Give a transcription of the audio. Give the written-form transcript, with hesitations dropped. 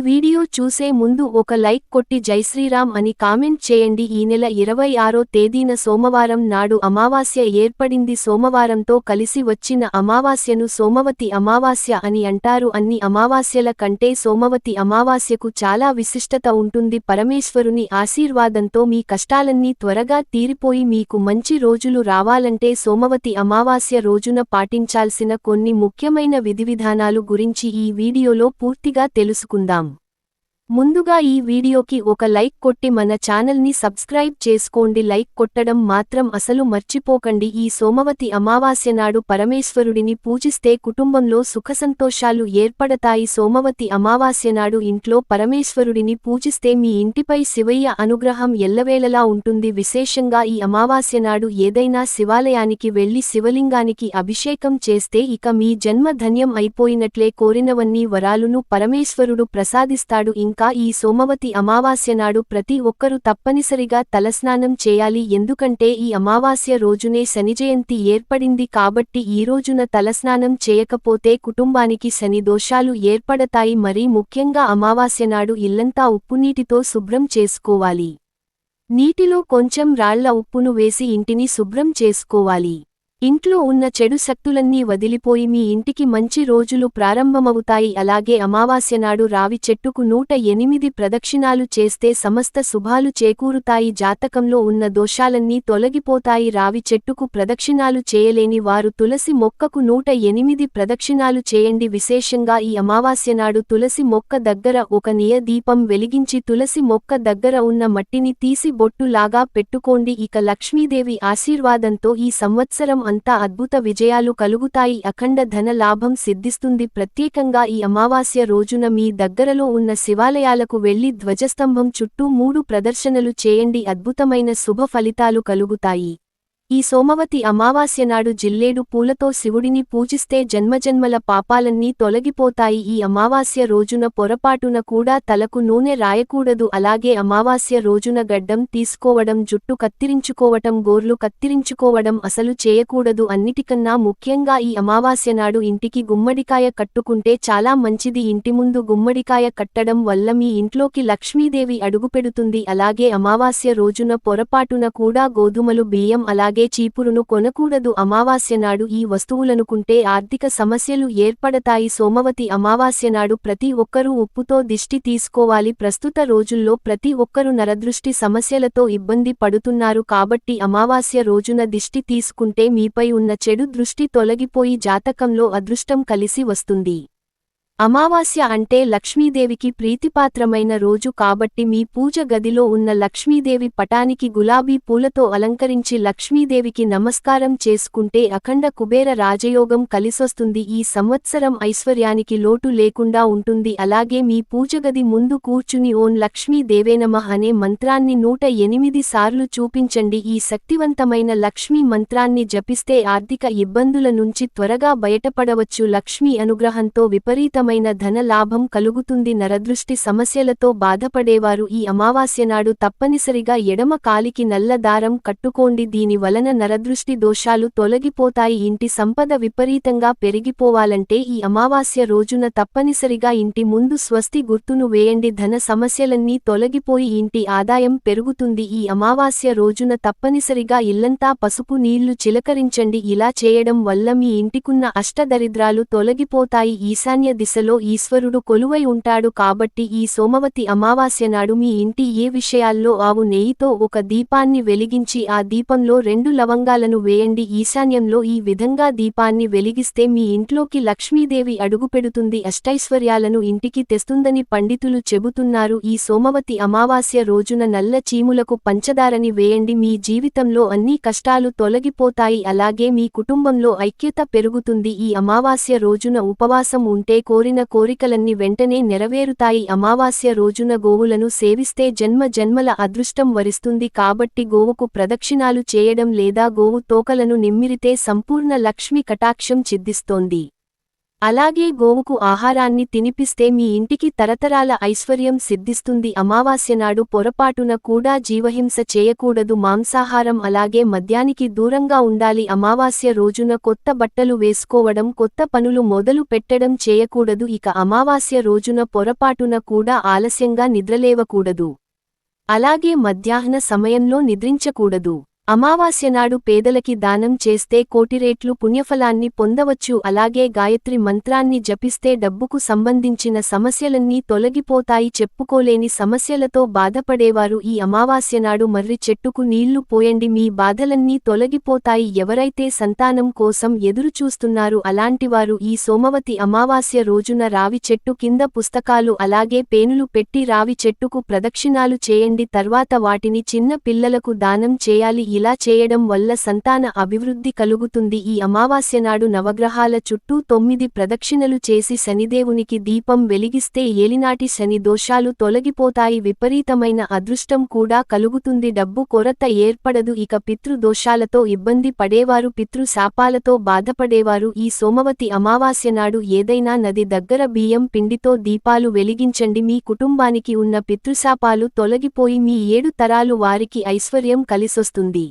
Video చూసే ముందు ఒక లైక్ కొట్టి జైశ్రీరామ్ అని కామెంట్ చేయండి. ఈ నెల 26వ తేదీన సోమవారం నాడు అమావాస్య ఏర్పడింది. సోమవారంతో కలిసి వచ్చిన అమావాస్యను సోమవతి అమావాస్య అని అంటారు. అన్ని అమావాస్యల కంటే సోమవతి అమావాస్యకు చాలా విశిష్టత ఉంటుంది. పరమేశ్వరుని ఆశీర్వాదంతో మీ కష్టాలన్నీ త్వరగా తీరిపోయి మీకు మంచి రోజులు రావాలంటే సోమవతి అమావాస్య రోజున పాటించాల్సిన కొన్ని ముఖ్యమైన విధివిధానాలు గురించి ఈ వీడియోలో పూర్తిగా తెలుసుకుందాం. ముందుగా ఈ వీడియోకి ఒక లైక్ కొట్టి మన ఛానల్ని సబ్స్క్రైబ్ చేసుకోండి. లైక్ కొట్టడం మాత్రం అసలు మర్చిపోకండి. ఈ సోమవతి అమావాస్య నాడు పరమేశ్వరుడిని పూజిస్తే కుటుంబంలో సుఖసంతోషాలు ఏర్పడతాయి. సోమవతి అమావాస్య నాడు ఇంట్లో పరమేశ్వరుడిని పూజిస్తే మీ ఇంటిపై శివయ్య అనుగ్రహం ఎల్లవేళలా ఉంటుంది. విశేషంగా ఈ అమావాస్య నాడు ఏదైనా శివాలయానికి వెళ్లి శివలింగానికి అభిషేకం చేస్తే ఇక మీ జన్మ ధన్యం అయిపోయినట్లే. కోరినవన్నీ వరాలును పరమేశ్వరుడు ప్రసాదిస్తాడు. ఇంకా ఈ సోమవతి అమావాస్య నాడు ప్రతి ఒక్కరూ తప్పనిసరిగా తలస్నానం చేయాలి. ఎందుకంటే ఈ అమావాస్య రోజునే శనిజయంతి ఏర్పడింది కాబట్టి ఈ రోజున తలస్నానం చేయకపోతే కుటుంబానికి శని దోషాలు ఏర్పడతాయి. మరీ ముఖ్యంగా అమావాస్య నాడు ఇల్లంతా ఉప్పునీటితో శుభ్రం చేసుకోవాలి. నీటిలో కొంచెం రాళ్ల ఉప్పును వేసి ఇంటిని శుభ్రం చేసుకోవాలి. ఇంట్లో ఉన్న చెడు శక్తులన్నీ వదిలిపోయి మీ ఇంటికి మంచి రోజులు ప్రారంభమవుతాయి. అలాగే అమావాస్య నాడు రావి చెట్టుకు 108 ప్రదక్షిణాలు చేస్తే సమస్త శుభాలు చేకూరుతాయి. జాతకంలో ఉన్న దోషాలన్నీ తొలగిపోతాయి. రావి చెట్టుకు ప్రదక్షిణాలు చేయలేని వారు తులసి మొక్కకు 108 ప్రదక్షిణాలు చేయండి. విశేషంగా ఈ అమావాస్య నాడు తులసి మొక్క దగ్గర ఒక నియ దీపం వెలిగించి తులసి మొక్క దగ్గర ఉన్న మట్టిని తీసి బొట్టు లాగా పెట్టుకోండి. ఇక లక్ష్మీదేవి ఆశీర్వాదంతో ఈ సంవత్సరం అంతా అద్భుత విజయాలు కలుగుతాయి. అఖండ ధన లాభం సిద్ధిస్తుంది. ప్రత్యేకంగా ఈ అమావాస్య రోజున మీ దగ్గరలో ఉన్న శివాలయాలకు వెళ్లి ధ్వజస్తంభం చుట్టూ 3 ప్రదర్శనలు చేయండి. అద్భుతమైన శుభ ఫలితాలు కలుగుతాయి. ఈ సోమవతి అమావాస్య నాడు జిల్లేడు పూలతో శివుడిని పూజిస్తే జన్మజన్మల పాపాలన్నీ తొలగిపోతాయి. ఈ అమావాస్య రోజున పొరపాటున కూడా తలకు నూనె రాయకూడదు. అలాగే అమావాస్య రోజున గడ్డం తీసుకోవడం, జుట్టు కత్తిరించుకోవటం, గోర్లు కత్తిరించుకోవడం అసలు చేయకూడదు. అన్నిటికన్నా ముఖ్యంగా ఈ అమావాస్య నాడు ఇంటికి గుమ్మడికాయ కట్టుకుంటే చాలా మంచిది. ఇంటి ముందు గుమ్మడికాయ కట్టడం వల్ల మీ ఇంట్లోకి లక్ష్మీదేవి అడుగుపెడుతుంది. అలాగే అమావాస్య రోజున పొరపాటున కూడా గోధుమలు, బియ్యం అలాగే చీపురును కొనకూడదు. అమావాస్య నాడు ఈ వస్తువులను కొంటే ఆర్థిక సమస్యలు ఏర్పడతాయి. సోమవతి అమావాస్య నాడు ప్రతి ఒక్కరూ ఉప్పుతో దిష్టి తీసుకోవాలి. ప్రస్తుత రోజుల్లో ప్రతి ఒక్కరూ నరదృష్టి సమస్యలతో ఇబ్బంది పడుతున్నారు కాబట్టి అమావాస్య రోజున దిష్టి తీసుకుంటే మీపై ఉన్న చెడు దృష్టి తొలగిపోయి జాతకంలో అదృష్టం కలిసి వస్తుంది. అమావాస్య అంటే లక్ష్మీదేవికి ప్రీతిపాత్రమైన రోజు కాబట్టి మీ పూజ గదిలో ఉన్న లక్ష్మీదేవి పటానికి గులాబీ పూలతో అలంకరించి లక్ష్మీదేవికి నమస్కారం చేసుకుంటే అఖండ కుబేర రాజయోగం కలిసొస్తుంది. ఈ సంవత్సరం ఐశ్వర్యానికి లోటు లేకుండా ఉంటుంది. అలాగే మీ పూజగది ముందు కూర్చుని ఓం లక్ష్మీ దేవే నమః అనే మంత్రాన్ని 108 సార్లు చూపించండి. ఈ శక్తివంతమైన లక్ష్మీ మంత్రాన్ని జపిస్తే ఆర్థిక ఇబ్బందుల నుంచి త్వరగా బయటపడవచ్చు. లక్ష్మీ అనుగ్రహంతో విపరీతమైన ధన లాభం కలుగుతుంది. నరదృష్టి సమస్యలతో బాధపడేవారు ఈ అమావాస్య నాడు తప్పనిసరిగా ఎడమ కాలికి నల్ల దారం కట్టుకోండి. దీని వలన నరదృష్టి దోషాలు తొలగిపోతాయి. ఇంటి సంపద విపరీతంగా పెరిగిపోవాలంటే ఈ అమావాస్య రోజున తప్పనిసరిగా ఇంటి ముందు స్వస్తి గుర్తును వేయండి. ధన సమస్యలన్నీ తొలగిపోయి ఇంటి ఆదాయం పెరుగుతుంది. ఈ అమావాస్య రోజున తప్పనిసరిగా ఇల్లంతా పసుపు నీళ్లు చిలకరించండి. ఇలా చేయడం వల్ల మీ ఇంటికున్న అష్టదరిద్రాలు తొలగిపోతాయి. ఈశాన్య దిశలో ఈశ్వరుడు కొలువై ఉంటాడు కాబట్టి ఈ సోమవతి అమావాస్య నాడు మీ ఇంటి ఏ విషయాల్లో ఆవు నెయ్యితో ఒక దీపాన్ని వెలిగించి ఆ దీపంలో 2 లవంగాలను వేయండి. ఈశాన్యంలో ఈ విధంగా దీపాన్ని వెలిగిస్తే మీ ఇంట్లోకి లక్ష్మీదేవి అడుగుపెడుతుంది. అష్టైశ్వర్యాలను ఇంటికి తెస్తుందని పండితులు చెబుతున్నారు. ఈ సోమవతి అమావాస్య రోజున నల్ల చీములకు పంచదారని వేయండి. మీ జీవితంలో అన్ని కష్టాలు తొలగిపోతాయి. అలాగే మీ కుటుంబంలో ఐక్యత పెరుగుతుంది. ఈ అమావాస్య రోజున ఉపవాసం ఉంటే కోరిన కోరికలన్నీ వెంటనే నెరవేరుతాయి. అమావాస్య రోజున గోవులను సేవిస్తే జన్మ జన్మల అదృష్టం వరిస్తుంది కాబట్టి గోవుకు ప్రదక్షిణాలు చేయడం లేదా గోవు తోకలను నిమ్మిరితే సంపూర్ణ లక్ష్మి కటాక్షం సిద్ధిస్తోంది. అలాగే గోవుకు ఆహారాన్ని తినిపిస్తే మీ ఇంటికి తరతరాల ఐశ్వర్యం సిద్ధిస్తుంది. అమావాస్యనాడు పొరపాటున కూడా జీవహింస చేయకూడదు. మాంసాహారం అలాగే మద్యానికి దూరంగా ఉండాలి. అమావాస్య రోజున కొత్త బట్టలు వేసుకోవడం, కొత్త పనులు మొదలు పెట్టడం చేయకూడదు. ఇక అమావాస్య రోజున పొరపాటున కూడా ఆలస్యంగా నిద్రలేవకూడదు. అలాగే మధ్యాహ్న సమయంలో నిద్రించకూడదు. అమావాస్యనాడు పేదలకి దానం చేస్తే కోటి రెట్లు పుణ్యఫలాన్ని పొందవచ్చు. అలాగే గాయత్రి మంత్రాన్ని జపిస్తే డబ్బుకు సంబంధించిన సమస్యలన్నీ తొలగిపోతాయి. చెప్పుకోలేని సమస్యలతో బాధపడేవారు ఈ అమావాస్యనాడు మర్రి చెట్టుకు నీళ్లు పోయండి, మీ బాధలన్నీ తొలగిపోతాయి. ఎవరైతే సంతానం కోసం ఎదురుచూస్తున్నారు అలాంటివారు ఈ సోమవతి అమావాస్య రోజున రావి చెట్టు కింద పుస్తకాలు అలాగే పేనులు పెట్టి రావి చెట్టుకు ప్రదక్షిణాలు చేయండి. తర్వాత వాటిని చిన్న పిల్లలకు దానం చేయాలి. ఇలా చేయడం వల్ల సంతాన అభివృద్ధి కలుగుతుంది. ఈ అమావాస్యనాడు నవగ్రహాల చుట్టూ 9 ప్రదక్షిణలు చేసి శనిదేవునికి దీపం వెలిగిస్తే ఏలినాటి శని దోషాలు తొలగిపోతాయి. విపరీతమైన అదృష్టం కూడా కలుగుతుంది. డబ్బు కొరత ఏర్పడదు. ఇక పితృ దోషాలతో ఇబ్బంది పడేవారు, పితృ శాపాలతో బాధపడేవారు ఈ సోమవతి అమావాస్యనాడు ఏదైనా నది దగ్గర బియ్యం పిండితో దీపాలు వెలిగించండి. మీ కుటుంబానికి ఉన్న పితృశాపాలు తొలగిపోయి మీ 7 తరాలు వారికి ఐశ్వర్యం కలిసొస్తుంది.